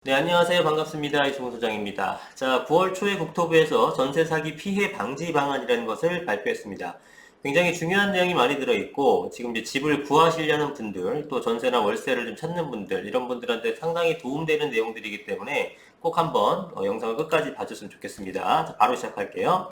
네, 안녕하세요. 반갑습니다. 이승훈 소장입니다. 자, 9월 초에 국토부에서 전세 사기 피해 방지 방안이라는 것을 발표했습니다. 굉장히 중요한 내용이 많이 들어있고, 지금 이제 집을 구하시려는 분들, 또 전세나 월세를 좀 찾는 분들, 이런 분들한테 상당히 도움되는 내용들이기 때문에 꼭 한번 영상을 끝까지 봐줬으면 좋겠습니다. 자, 바로 시작할게요.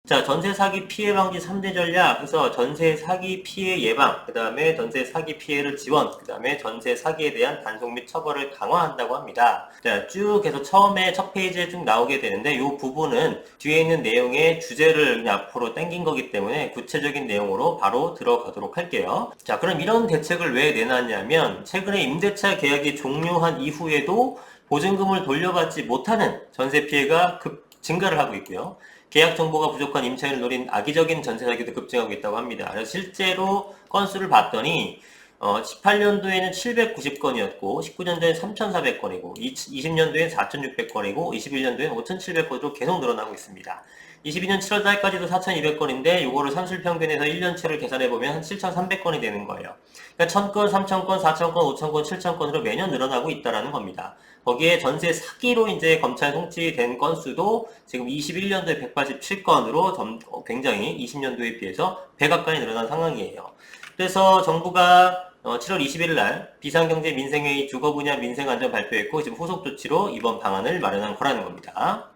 자, 전세 사기 피해 방지 3대 전략, 그래서 전세 사기 피해 예방, 그 다음에 전세 사기 피해를 지원, 그 다음에 전세 사기에 대한 단속 및 처벌을 강화한다고 합니다. 자, 쭉 해서 처음에 첫 페이지에 쭉 나오게 되는데, 이 부분은 뒤에 있는 내용의 주제를 그냥 앞으로 당긴 거기 때문에 구체적인 내용으로 바로 들어가도록 할게요. 자, 그럼 이런 대책을 왜 내놨냐면, 최근에 임대차 계약이 종료한 이후에도 보증금을 돌려받지 못하는 전세 피해가 증가를 하고 있고요. 계약 정보가 부족한 임차인을 노린 악의적인 전세 사기도 급증하고 있다고 합니다. 그래서 실제로 건수를 봤더니 18년도에는 790건이었고 19년도에는 3,400건이고 20년도에는 4,600건이고 21년도에는 5,700건으로 계속 늘어나고 있습니다. 22년 7월 달까지도 4,200건인데 요거를 산술평균에서 1년치를 계산해보면 한 7,300건이 되는 거예요. 그러니까 1,000건, 3,000건, 4,000건, 5,000건, 7,000건으로 매년 늘어나고 있다는 겁니다. 거기에 전세 사기로 이제 검찰 송치된 건수도 지금 21년도에 187건으로 굉장히 20년도에 비해서 100 가까이 늘어난 상황이에요. 그래서 정부가 7월 20일 날 비상경제 민생회의 주거 분야 민생안전 발표했고 지금 후속 조치로 이번 방안을 마련한 거라는 겁니다.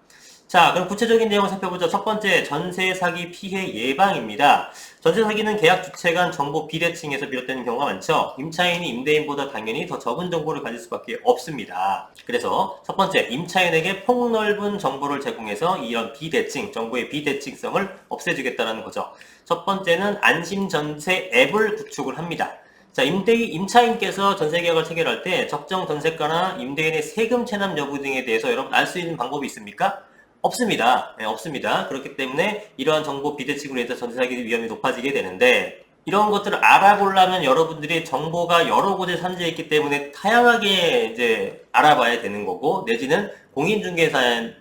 자, 그럼 구체적인 내용을 살펴보죠. 첫 번째, 전세 사기 피해 예방입니다. 전세 사기는 계약 주체 간 정보 비대칭에서 비롯되는 경우가 많죠. 임차인이 임대인보다 당연히 더 적은 정보를 가질 수밖에 없습니다. 그래서 첫 번째, 임차인에게 폭넓은 정보를 제공해서 이런 비대칭, 정보의 비대칭성을 없애주겠다는 거죠. 첫 번째는 안심전세 앱을 구축을 합니다. 자, 임차인께서 전세계약을 체결할 때 적정 전세가나 임대인의 세금 체납 여부 등에 대해서 여러분 알 수 있는 방법이 있습니까? 없습니다. 네, 없습니다. 그렇기 때문에 이러한 정보 비대칭으로 해서 전세 사기 위험이 높아지게 되는데 이런 것들을 알아보려면 여러분들이 정보가 여러 곳에 산재해 있기 때문에 다양하게 이제 알아봐야 되는 거고 내지는 공인중개사에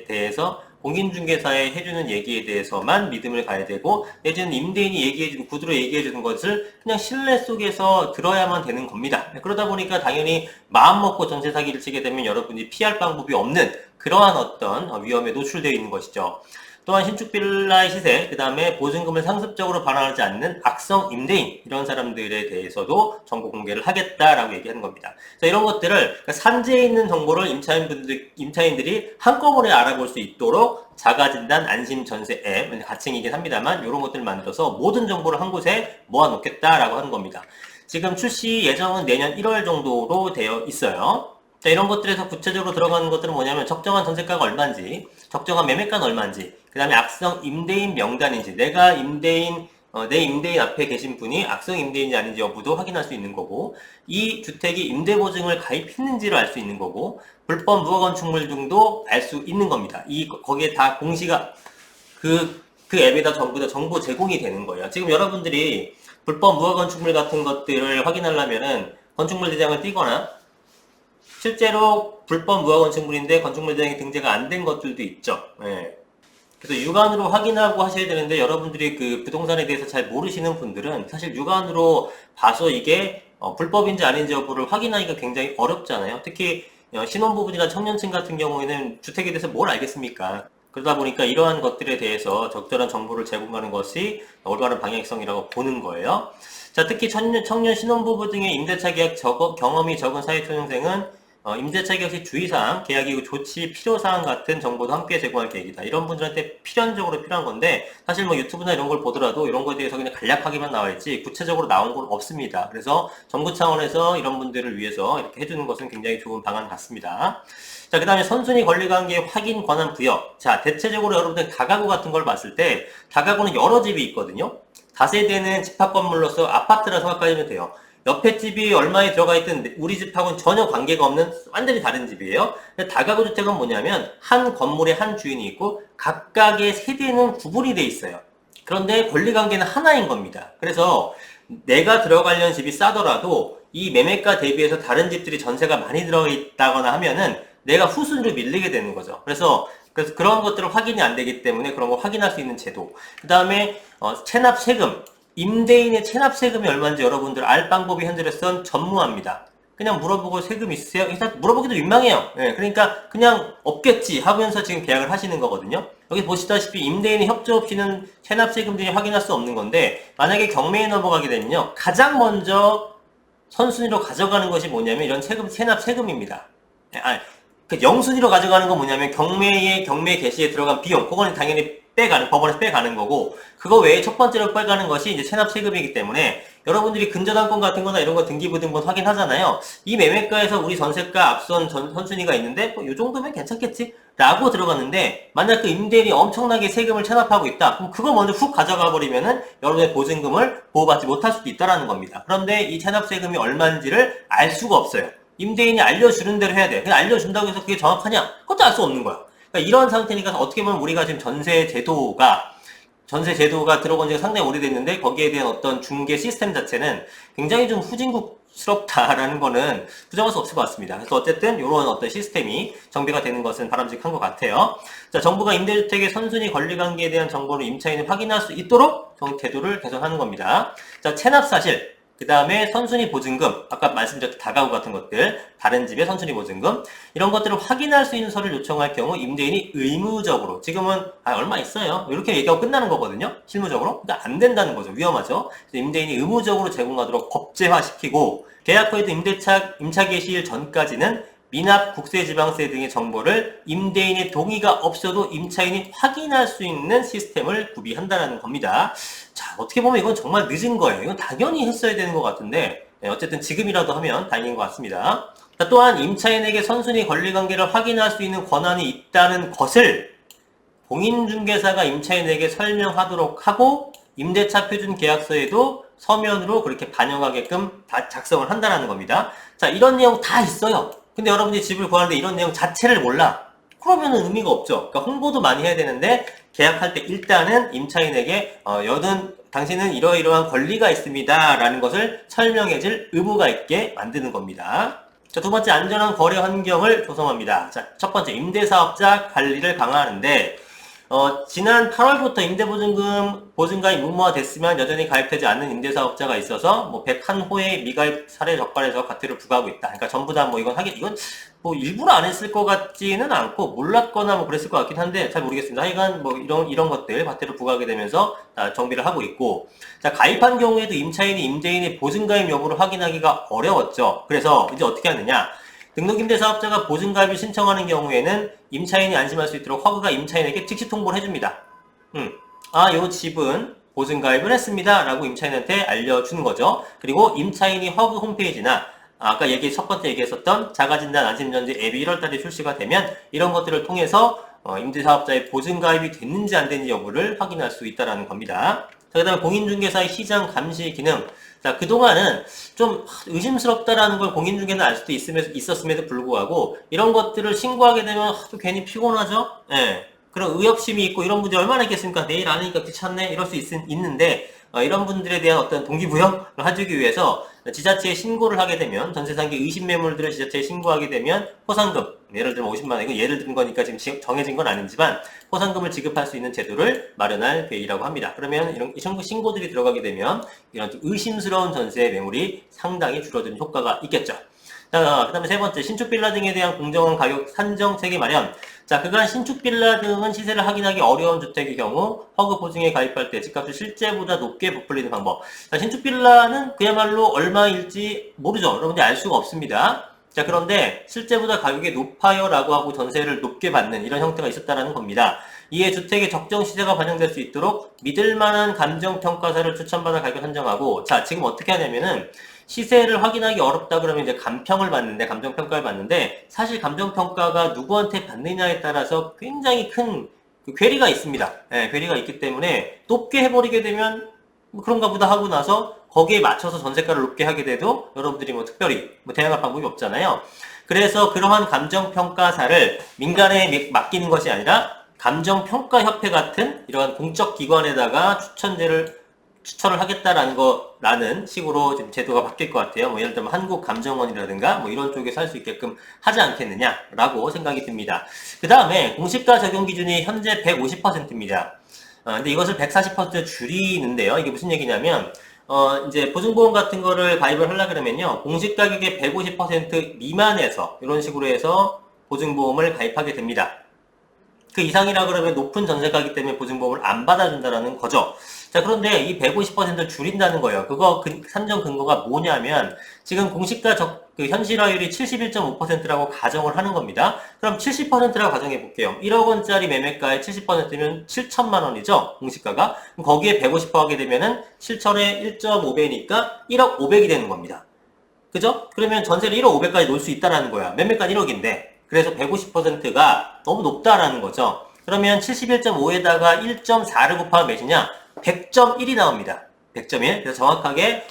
대해서 공인중개사에 해주는 얘기에 대해서만 믿음을 가야 되고 내지는 임대인이 얘기해주는 구두로 얘기해주는 것을 그냥 신뢰 속에서 들어야만 되는 겁니다. 그러다 보니까 당연히 마음 먹고 전세 사기를 치게 되면 여러분이 피할 방법이 없는 그러한 어떤 위험에 노출되어 있는 것이죠. 또한 신축 빌라의 시세, 그 다음에 보증금을 상습적으로 반환하지 않는 악성 임대인 이런 사람들에 대해서도 정보 공개를 하겠다라고 얘기하는 겁니다. 그래서 이런 것들을 그러니까 산재에 있는 정보를 임차인들이 한꺼번에 알아볼 수 있도록 자가진단 안심전세 앱, 가칭이긴 합니다만 이런 것들을 만들어서 모든 정보를 한 곳에 모아놓겠다라고 하는 겁니다. 지금 출시 예정은 내년 1월 정도로 되어 있어요. 자, 이런 것들에서 구체적으로 들어가는 것들은 뭐냐면 적정한 전세가가 얼마인지, 적정한 매매가는 얼마인지, 그 다음에 악성 임대인 명단인지, 내 임대인 앞에 계신 분이 악성 임대인이 아닌지 여부도 확인할 수 있는 거고, 이 주택이 임대보증을 가입했는지를 알 수 있는 거고, 불법 무허 건축물 등도 알 수 있는 겁니다. 거기에 다 공시가, 그 앱에다 전부 다 정보 제공이 되는 거예요. 지금 여러분들이 불법 무허 건축물 같은 것들을 확인하려면은 건축물 대장을 띄거나, 실제로 불법 무허 건축물인데 건축물 대장이 등재가 안 된 것들도 있죠. 예. 그래서 육안으로 확인하고 하셔야 되는데 여러분들이 그 부동산에 대해서 잘 모르시는 분들은 사실 육안으로 봐서 이게 불법인지 아닌지 여부를 확인하기가 굉장히 어렵잖아요. 특히 신혼부부나 청년층 같은 경우에는 주택에 대해서 뭘 알겠습니까? 그러다 보니까 이러한 것들에 대해서 적절한 정보를 제공하는 것이 올바른 방향성이라고 보는 거예요. 자, 특히 청년 신혼부부 등의 임대차 계약 경험이 적은 사회초년생은 임대차 계약 시 주의사항, 계약이후 조치 필요사항 같은 정보도 함께 제공할 계획이다. 이런 분들한테 필연적으로 필요한 건데 사실 뭐 유튜브나 이런 걸 보더라도 이런 거에 대해서 그냥 간략하게만 나와 있지 구체적으로 나온 건 없습니다. 그래서 정부 차원에서 이런 분들을 위해서 이렇게 해주는 것은 굉장히 좋은 방안 같습니다. 자, 그 다음에 선순위 권리관계 확인 권한 부여. 자, 대체적으로 여러분들 다가구 같은 걸 봤을 때 다가구는 여러 집이 있거든요. 다세대는 집합 건물로서 아파트라 생각하시면 돼요. 옆에 집이 얼마에 들어가 있든 우리 집하고는 전혀 관계가 없는 완전히 다른 집이에요. 다가구 주택은 뭐냐면 한 건물에 한 주인이 있고 각각의 세대는 구분이 돼 있어요. 그런데 권리관계는 하나인 겁니다. 그래서 내가 들어가려는 집이 싸더라도 이 매매가 대비해서 다른 집들이 전세가 많이 들어가 있다거나 하면은 내가 후순위로 밀리게 되는 거죠. 그래서 그런 것들은 확인이 안 되기 때문에 그런 거 확인할 수 있는 제도. 그 다음에 체납 세금. 임대인의 체납세금이 얼마인지 여러분들 알 방법이 현재로선 전무합니다. 그냥 물어보고 세금 있으세요? 일단 물어보기도 민망해요. 예, 그러니까 그냥 없겠지 하면서 지금 계약을 하시는 거거든요. 여기 보시다시피 임대인의 협조 없이는 체납세금 등이 확인할 수 없는 건데, 만약에 경매에 넘어가게 되면요, 가장 먼저 선순위로 가져가는 것이 뭐냐면 이런 체납세금입니다. 그 영순위로 가져가는 건 뭐냐면 경매 개시에 들어간 비용, 그거는 당연히 법원에서 빼가는 거고, 그거 외에 첫 번째로 빼가는 것이 이제 체납세금이기 때문에 여러분들이 근저당권 같은 거나 이런 거 등기부등본 확인하잖아요. 이 매매가에서 우리 전세가 앞선 선순위가 있는데 뭐 이 정도면 괜찮겠지? 라고 들어갔는데, 만약 그 임대인이 엄청나게 세금을 체납하고 있다. 그럼 그거 먼저 훅 가져가 버리면은 여러분의 보증금을 보호받지 못할 수도 있다라는 겁니다. 그런데 이 체납세금이 얼마인지를 알 수가 없어요. 임대인이 알려주는 대로 해야 돼. 그냥 알려준다고 해서 그게 정확하냐? 그것도 알 수 없는 거야. 그러니까 이런 상태니까 어떻게 보면 우리가 지금 전세 제도가 들어본 지가 상당히 오래됐는데, 거기에 대한 어떤 중개 시스템 자체는 굉장히 좀 후진국스럽다라는 거는 부정할 수 없을 것 같습니다. 그래서 어쨌든 이런 어떤 시스템이 정비가 되는 것은 바람직한 것 같아요. 자, 정부가 임대주택의 선순위 권리관계에 대한 정보를 임차인이 확인할 수 있도록 태도를 개선하는 겁니다. 자, 체납사실, 그 다음에 선순위 보증금, 아까 말씀드렸던 다가구 같은 것들, 다른 집의 선순위 보증금, 이런 것들을 확인할 수 있는 서류를 요청할 경우 임대인이 의무적으로, 지금은 얼마 있어요, 이렇게 얘기하고 끝나는 거거든요. 실무적으로. 그러니까 안 된다는 거죠. 위험하죠. 임대인이 의무적으로 제공하도록 법제화시키고, 계약 후에도 임차 개시일 전까지는 미납, 국세지방세 등의 정보를 임대인의 동의가 없어도 임차인이 확인할 수 있는 시스템을 구비한다는 겁니다. 자, 어떻게 보면 이건 정말 늦은 거예요. 이건 당연히 했어야 되는 것 같은데, 어쨌든 지금이라도 하면 다행인 것 같습니다. 자, 또한 임차인에게 선순위 권리관계를 확인할 수 있는 권한이 있다는 것을 공인중개사가 임차인에게 설명하도록 하고, 임대차 표준 계약서에도 서면으로 그렇게 반영하게끔 다 작성을 한다는 겁니다. 자, 이런 내용 다 있어요. 근데 여러분이 집을 구하는데 이런 내용 자체를 몰라. 그러면은 의미가 없죠. 그러니까 홍보도 많이 해야 되는데, 계약할 때 일단은 임차인에게 당신은 이러이러한 권리가 있습니다 라는 것을 설명해줄 의무가 있게 만드는 겁니다. 자, 두 번째, 안전한 거래 환경을 조성합니다. 자, 첫 번째, 임대사업자 관리를 강화하는데, 지난 8월부터 보증가입 무모화됐으면 여전히 가입되지 않는 임대사업자가 있어서 101호의 미가입 사례 적발해서 과태료를 부과하고 있다. 그러니까 전부 다 이건 일부러 안 했을 것 같지는 않고, 몰랐거나 그랬을 것 같긴 한데 잘 모르겠습니다. 하여간 이런 것들 과태료 부과하게 되면서 정비를 하고 있고, 자, 가입한 경우에도 임차인이 임대인의 보증가입 여부를 확인하기가 어려웠죠. 그래서 이제 어떻게 하느냐? 등록임대사업자가 보증가입을 신청하는 경우에는 임차인이 안심할 수 있도록 허그가 임차인에게 즉시 통보를 해줍니다. 요 집은 보증가입을 했습니다 라고 임차인한테 알려주는 거죠. 그리고 임차인이 허그 홈페이지나 아까 첫 번째 얘기했었던 자가진단 안심전지 앱이 1월달에 출시가 되면 이런 것들을 통해서 임대사업자의 보증가입이 됐는지 안 됐는지 여부를 확인할 수 있다는 겁니다. 자, 그 다음에 공인중개사의 시장 감시 기능. 자, 그동안은 좀 의심스럽다라는 걸 공인중개는 알 수도 있었음에도 불구하고, 이런 것들을 신고하게 되면 또 괜히 피곤하죠? 예. 그런 의협심이 있고 이런 분들이 얼마나 있겠습니까? 내일 안 하니까 귀찮네? 이럴 수 있는데, 이런 분들에 대한 어떤 동기부여를 해주기 위해서 지자체에 신고를 하게 되면, 전세상기 의심 매물들을 지자체에 신고하게 되면 포상금, 예를 들면 50만원, 이건 예를 든 거니까 지금 정해진 건 아니지만 포상금을 지급할 수 있는 제도를 마련할 계획이라고 합니다. 그러면 이런 신고들이 들어가게 되면 이런 좀 의심스러운 전세 매물이 상당히 줄어드는 효과가 있겠죠. 자, 그 다음에 세 번째, 신축 빌라 등에 대한 공정한 가격 산정 체계 마련. 자, 그간 신축 빌라 등은 시세를 확인하기 어려운 주택의 경우 허그 보증에 가입할 때 집값을 실제보다 높게 부풀리는 방법. 자, 신축 빌라는 그야말로 얼마일지 모르죠. 여러분들이 알 수가 없습니다. 자, 그런데 실제보다 가격이 높아요 라고 하고 전세를 높게 받는 이런 형태가 있었다는 겁니다. 이에 주택의 적정 시세가 반영될 수 있도록 믿을만한 감정평가사를 추천받아 가격을 산정하고, 자, 지금 어떻게 하냐면은 시세를 확인하기 어렵다 그러면 이제 감정평가를 받는데, 사실 감정평가가 누구한테 받느냐에 따라서 굉장히 큰 괴리가 있습니다. 예, 괴리가 있기 때문에 높게 해버리게 되면 그런가 보다 하고 나서 거기에 맞춰서 전세가를 높게 하게 돼도 여러분들이 특별히 대응할 방법이 없잖아요. 그래서 그러한 감정평가사를 민간에 맡기는 것이 아니라 감정평가협회 같은 이러한 공적 기관에다가 추천을 하겠다라는 식으로 지금 제도가 바뀔 것 같아요. 예를 들면 한국감정원이라든가 이런 쪽에서 할 수 있게끔 하지 않겠느냐라고 생각이 듭니다. 그 다음에 공시가 적용 기준이 현재 150%입니다. 근데 이것을 140% 줄이는데요. 이게 무슨 얘기냐면, 이제 보증보험 같은 거를 가입을 하려 그러면요. 공시 가격의 150% 미만에서 이런 식으로 해서 보증보험을 가입하게 됩니다. 그 이상이라 그러면 높은 전세가기 때문에 보증보험을 안 받아준다라는 거죠. 자, 그런데 이 150%를 줄인다는 거예요. 그거 산정 근거가 뭐냐면 지금 공시가 그 현실화율이 71.5%라고 가정을 하는 겁니다. 그럼 70%라고 가정해 볼게요. 1억 원짜리 매매가의 70%면 7천만 원이죠. 공시가가. 그럼 거기에 150% 하게 되면은 7천에 1.5배니까 1억 5백이 되는 겁니다. 그죠? 그러면 전세를 1억 5백까지 놓을 수 있다라는 거야. 매매가 1억인데. 그래서 150%가 너무 높다라는 거죠. 그러면 71.5에다가 1.4를 곱하면 몇이냐? 100.1이 나옵니다. 100.1. 그래서 정확하게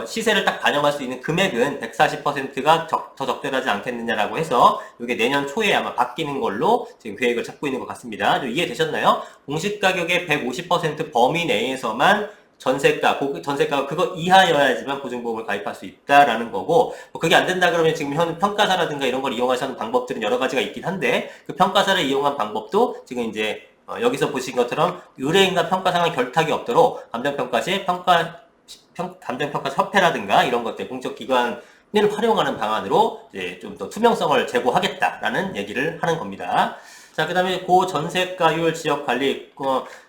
시세를 딱 반영할 수 있는 금액은 140%가 더 적절하지 않겠느냐라고 해서 이게 내년 초에 아마 바뀌는 걸로 지금 계획을 잡고 있는 것 같습니다. 이해되셨나요? 공시가격의 150% 범위 내에서만 전세가가 그거 이하여야지만 보증보험을 가입할 수 있다라는 거고, 그게 안 된다 그러면 지금 현 평가사라든가 이런 걸 이용해서 하는 방법들은 여러 가지가 있긴 한데, 그 평가사를 이용한 방법도 지금 이제 여기서 보신 것처럼 의뢰인과 평가사가 결탁이 없도록 감정평가 시 감정평가 협회라든가 이런 것들 공적기관을 활용하는 방안으로 이제 좀 더 투명성을 제고하겠다라는 얘기를 하는 겁니다. 자, 그 다음에 고전세가율 지역관리,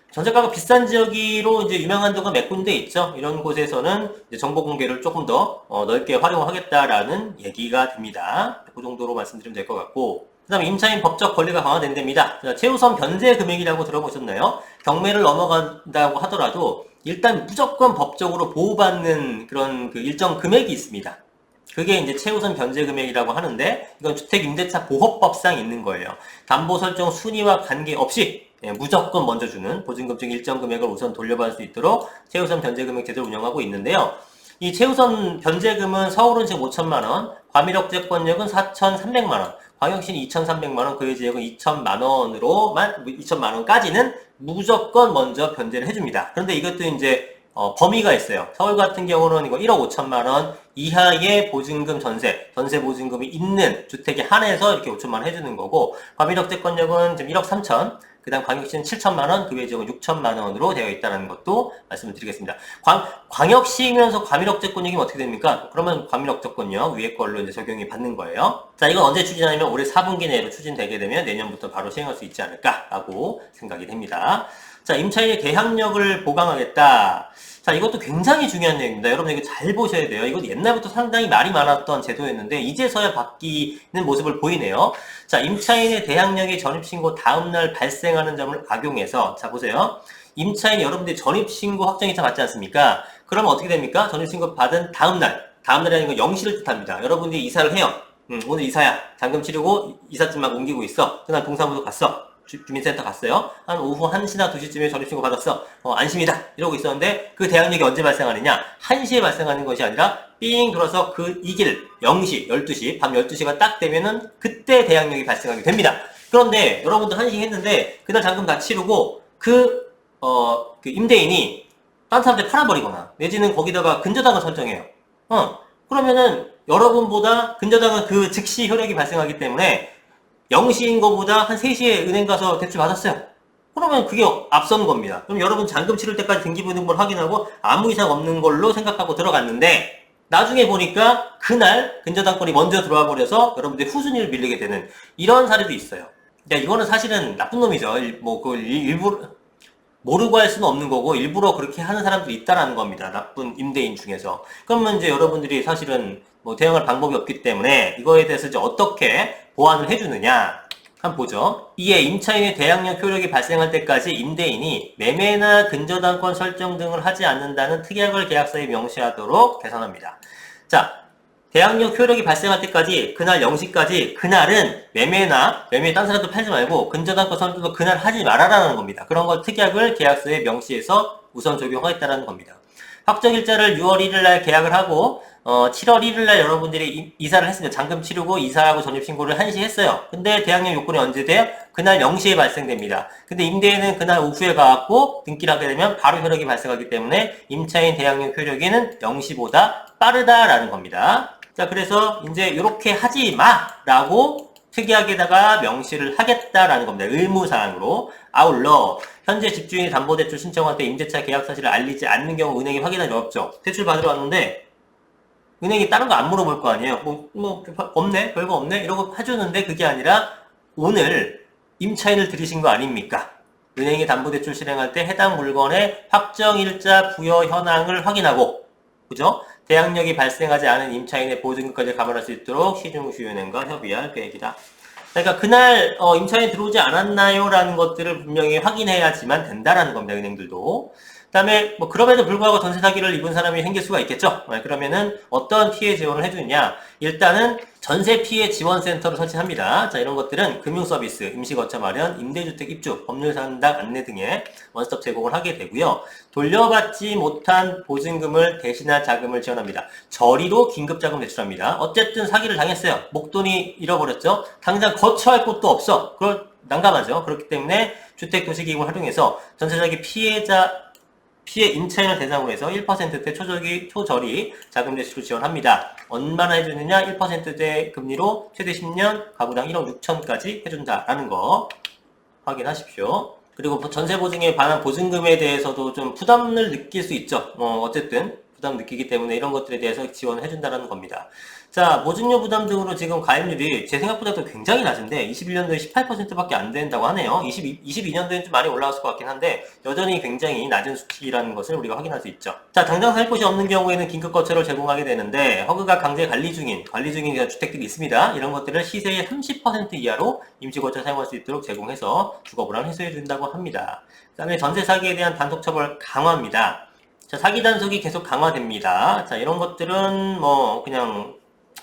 전세가가 비싼 지역으로 이제 유명한 데가 몇 군데 있죠. 이런 곳에서는 이제 정보 공개를 조금 더 넓게 활용하겠다라는 얘기가 됩니다. 그 정도로 말씀드리면 될 것 같고, 그 다음에 임차인 법적 권리가 강화된답니다. 최우선 변제 금액이라고 들어보셨나요? 경매를 넘어간다고 하더라도 일단 무조건 법적으로 보호받는 그런 그 일정 금액이 있습니다. 그게 이제 최우선 변제 금액이라고 하는데, 이건 주택임대차 보호법상 있는 거예요. 담보 설정 순위와 관계없이 무조건 먼저 주는 보증금 중 일정 금액을 우선 돌려받을 수 있도록 최우선 변제금액 제도를 운영하고 있는데요. 이 최우선 변제금은 서울은 지금 5천만 원, 과밀억제권역은 4,300만 원, 광역시는 2,300만 원, 그 지역은 2천만 원으로만 2천만 원까지는 무조건 먼저 변제를 해줍니다. 그런데 이것도 이제 범위가 있어요. 서울 같은 경우는 이거 1억 5천만 원 이하의 보증금 전세 보증금이 있는 주택에 한해서 이렇게 5천만 원 해주는 거고, 과밀억제권역은 지금 1억 3천, 그 다음 광역시는 7천만 원, 그 외 지역은 6천만 원으로 되어 있다는 것도 말씀을 드리겠습니다. 광역시이면서 과밀억제권역이면 어떻게 됩니까? 그러면 과밀억제권역 위에 걸로 이제 적용이 받는 거예요. 자, 이건 언제 추진하냐면 올해 4분기 내로 추진되게 되면 내년부터 바로 시행할 수 있지 않을까라고 생각이 됩니다. 자, 임차인의 계약력을 보강하겠다. 자, 이것도 굉장히 중요한 내용입니다. 여러분 이거 잘 보셔야 돼요. 이것도 옛날부터 상당히 말이 많았던 제도였는데 이제서야 바뀌는 모습을 보이네요. 자, 임차인의 대항력이 전입신고 다음날 발생하는 점을 악용해서, 자 보세요. 임차인이 여러분들이 전입신고 확정일자 받지 않습니까? 그러면 어떻게 됩니까? 전입신고 받은 다음날이라는 건 0시를 뜻합니다. 여러분들이 이사를 해요. 오늘 이사야. 잔금 치르고 이삿짐만 옮기고 있어. 그날 동사무소 갔어. 주민센터 갔어요. 한 오후 1시나 2시쯤에 전입신고 받았어. 안심이다. 이러고 있었는데 그 대항력이 언제 발생하느냐? 1시에 발생하는 것이 아니라 삥 돌아서 이 길 0시, 12시, 밤 12시가 딱 되면은 그때 대항력이 발생하게 됩니다. 그런데 여러분들 1시 했는데 그날 잔금 다 치르고 그 임대인이 딴 사람한테 팔아버리거나 내지는 거기다가 근저당을 설정해요. 그러면은 여러분보다 근저당은 그 즉시 효력이 발생하기 때문에 0시인 것보다 한 3시에 은행 가서 대출 받았어요. 그러면 그게 앞선 겁니다. 그럼 여러분 잔금 치를 때까지 등기부등본을 확인하고 아무 이상 없는 걸로 생각하고 들어갔는데 나중에 보니까 그날 근저당권이 먼저 들어와 버려서 여러분들이 후순위를 밀리게 되는 이런 사례도 있어요. 그러니까 이거는 사실은 나쁜 놈이죠. 그걸 일부러 모르고 할 수는 없는 거고 일부러 그렇게 하는 사람들이 있다라는 겁니다. 나쁜 임대인 중에서. 그러면 이제 여러분들이 사실은 대응할 방법이 없기 때문에 이거에 대해서 이제 어떻게 보완을 해주느냐 한번 보죠. 이에 임차인의 대항력 효력이 발생할 때까지 임대인이 매매나 근저당권 설정 등을 하지 않는다는 특약을 계약서에 명시하도록 개선합니다. 자, 대항력 효력이 발생할 때까지 그날 0시까지 그날은 매매 딴 사람도 팔지 말고 근저당권 설정도 그날 하지 말아라는 겁니다. 그런 걸 특약을 계약서에 명시해서 우선 적용하겠다는 겁니다. 확정일자를 6월 1일 날 계약을 하고 7월 1일 날 여러분들이 이사를 했습니다. 잔금 치르고 이사하고 전입신고를 1시 했어요. 근데 대항력 요건이 언제 돼요? 그날 0시에 발생됩니다. 근데 임대인은 그날 오후에 가갖고 등기를 하게 되면 바로 효력이 발생하기 때문에 임차인 대항력 효력에는 0시보다 빠르다라는 겁니다. 자, 그래서 이제 이렇게 하지 마라고 특이하게다가 명시를 하겠다라는 겁니다. 의무사항으로. 아울러 현재 집주인이 담보대출 신청할 때 임대차 계약 사실을 알리지 않는 경우 은행이 확인하기 어렵죠. 대출 받으러 왔는데 은행이 다른 거 안 물어볼 거 아니에요. 없네? 별거 없네? 이러고 해주는데 그게 아니라 오늘 임차인을 들이신 거 아닙니까? 은행이 담보대출 실행할 때 해당 물건의 확정일자 부여 현황을 확인하고, 그죠? 대항력이 발생하지 않은 임차인의 보증금까지 감안할 수 있도록 시중시은행과 협의할 계획이다. 그러니까 그날 임차인이 들어오지 않았나요? 라는 것들을 분명히 확인해야지만 된다라는 겁니다. 은행들도. 그다음에 뭐 그럼에도 불구하고 전세 사기를 입은 사람이 생길 수가 있겠죠. 그러면은 어떤 피해 지원을 해주느냐? 일단은 전세 피해 지원센터를 설치합니다. 자, 이런 것들은 금융서비스, 임시거처 마련, 임대주택 입주, 법률 상담 안내 등의 원스톱 제공을 하게 되고요. 돌려받지 못한 보증금을 대신할 자금을 지원합니다. 저리로 긴급자금 대출합니다. 어쨌든 사기를 당했어요. 목돈이 잃어버렸죠. 당장 거처할 곳도 없어. 그걸 난감하죠. 그렇기 때문에 주택도시기금을 활용해서 전세 사기 피해 임차인을 대상으로 해서 1%대 초저리 자금 대출을 지원합니다. 얼마나 해주느냐? 1%대 금리로 최대 10년 가구당 1억 6천까지 해준다라는 거 확인하십시오. 그리고 전세 보증에 관한 보증금에 대해서도 좀 부담을 느낄 수 있죠. 어쨌든 부담 느끼기 때문에 이런 것들에 대해서 지원을 해준다는 겁니다. 자, 보증료 부담 등으로 지금 가입률이 제 생각보다도 굉장히 낮은데 21년도에 18%밖에 안 된다고 하네요. 22년도에는 좀 많이 올라왔을 것 같긴 한데 여전히 굉장히 낮은 수치라는 것을 우리가 확인할 수 있죠. 자, 당장 살 곳이 없는 경우에는 긴급거처를 제공하게 되는데 허그가 강제 관리 중인 주택들이 있습니다. 이런 것들을 시세의 30% 이하로 임시거처 사용할 수 있도록 제공해서 주거불안 해소해 준다고 합니다. 그 다음에 전세 사기에 대한 단속 처벌 강화합니다. 자, 사기 단속이 계속 강화됩니다. 자, 이런 것들은 뭐 그냥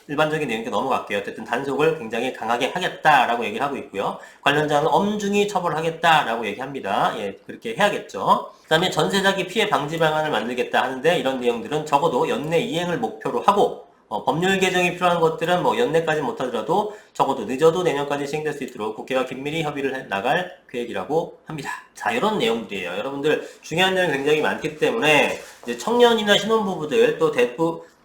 일반적인 내용이 넘어갈게요. 어쨌든 단속을 굉장히 강하게 하겠다라고 얘기를 하고 있고요. 관련자는 엄중히 처벌하겠다라고 얘기합니다. 예, 그렇게 해야겠죠. 그 다음에 전세 사기 피해 방지 방안을 만들겠다 하는데 이런 내용들은 적어도 연내 이행을 목표로 하고 법률 개정이 필요한 것들은 뭐 연내까지 못하더라도 적어도 늦어도 내년까지 시행될 수 있도록 국회와 긴밀히 협의를 해 나갈 계획이라고 합니다. 자, 이런 내용들이에요. 여러분들 중요한 내용이 굉장히 많기 때문에 이제 청년이나 신혼부부들 또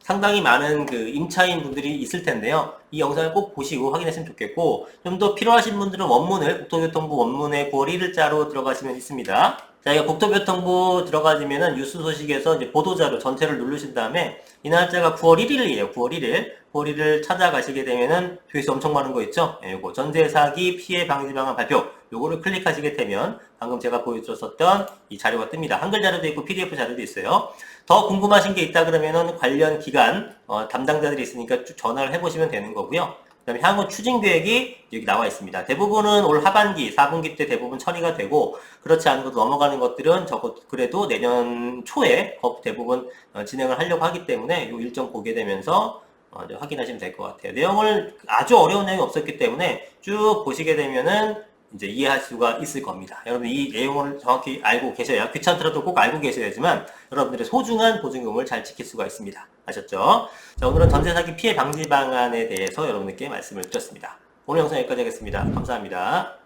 상당히 많은 그 임차인 분들이 있을 텐데요. 이 영상을 꼭 보시고 확인했으면 좋겠고 좀 더 필요하신 분들은 원문을 국토교통부 원문에 9월 1일자로 들어가시면 있습니다. 자, 이거 국토교통부 들어가시면은 뉴스 소식에서 이제 보도자료 전체를 누르신 다음에 이 날짜가 9월 1일이에요. 9월 1일. 9월 1일 찾아가시게 되면은 조회수 엄청 많은 거 있죠? 예, 요거 전세 사기 피해 방지 방안 발표. 요거를 클릭하시게 되면 방금 제가 보여드렸었던 이 자료가 뜹니다. 한글 자료도 있고 PDF 자료도 있어요. 더 궁금하신 게 있다 그러면은 관련 기관 담당자들이 있으니까 쭉 전화를 해보시면 되는 거고요. 그 다음에 향후 추진 계획이 여기 나와 있습니다. 대부분은 올 하반기, 4분기 때 대부분 처리가 되고 그렇지 않고 넘어가는 것들은 그래도 내년 초에 대부분 진행을 하려고 하기 때문에 이 일정 보게 되면서 확인하시면 될 것 같아요. 내용을 아주 어려운 내용이 없었기 때문에 쭉 보시게 되면은 이제 이해할 수가 있을 겁니다. 여러분 이 내용을 정확히 알고 계셔야 귀찮더라도 꼭 알고 계셔야지만 여러분들의 소중한 보증금을 잘 지킬 수가 있습니다. 아셨죠? 자, 오늘은 전세 사기 피해 방지 방안에 대해서 여러분들께 말씀을 드렸습니다. 오늘 영상 여기까지 하겠습니다. 감사합니다.